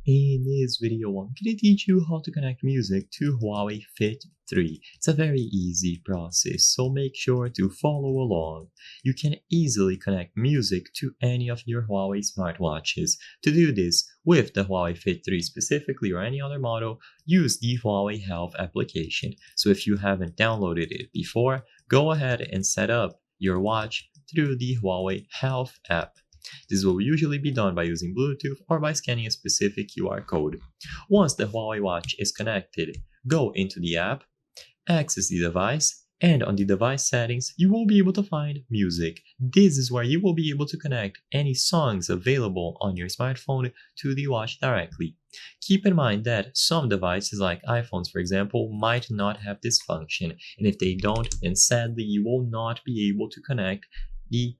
In this video, I'm going to teach you how to connect music to Huawei Fit 3. It's a very easy process, so make sure to follow along. You can easily connect music to any of your Huawei smartwatches. To do this, with the Huawei Fit 3 specifically or any other model, use the Huawei Health application. So if you haven't downloaded it before, go ahead and set up your watch through the Huawei Health app. This will usually be done by using Bluetooth or by scanning a specific QR code. Once the Huawei watch is connected, go into the app, access the device, and on the device settings, you will be able to find music. This is where you will be able to connect any songs available on your smartphone to the watch directly. Keep in mind that some devices like iPhones, for example, might not have this function, and if they don't, then sadly you will not be able to connect the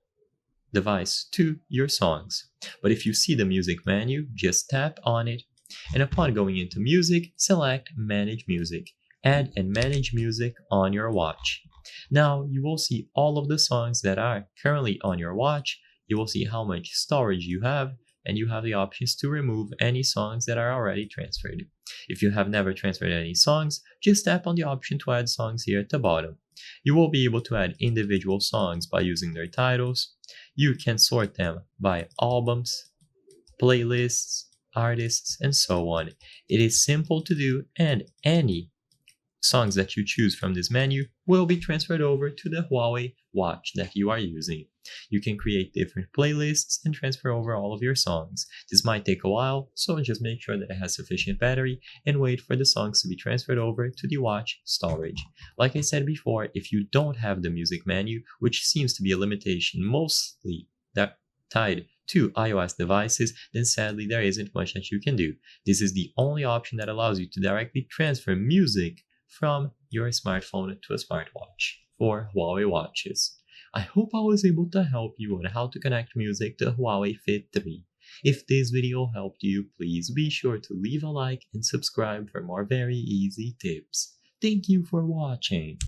device to your songs. But if you see the music menu, just tap on it, and upon going into music, select Manage Music. Add and manage music on your watch. Now you will see all of the songs that are currently on your watch. You will see how much storage you have, and you have the options to remove any songs that are already transferred. If you have never transferred any songs, just tap on the option to add songs here at the bottom. You will be able to add individual songs by using their titles. You can sort them by albums, playlists, artists, and so on. It is simple to do, and any songs that you choose from this menu will be transferred over to the Huawei watch that you are using. You can create different playlists and transfer over all of your songs. This might take a while, so just make sure that it has sufficient battery and wait for the songs to be transferred over to the watch storage. Like I said before, if you don't have the music menu, which seems to be a limitation mostly tied to iOS devices, then sadly there isn't much that you can do. This is the only option that allows you to directly transfer music from your smartphone to a smartwatch for Huawei watches. I hope I was able to help you on how to connect music to Huawei Fit 3. If this video helped you, please be sure to leave a like and subscribe for more very easy tips. Thank you for watching.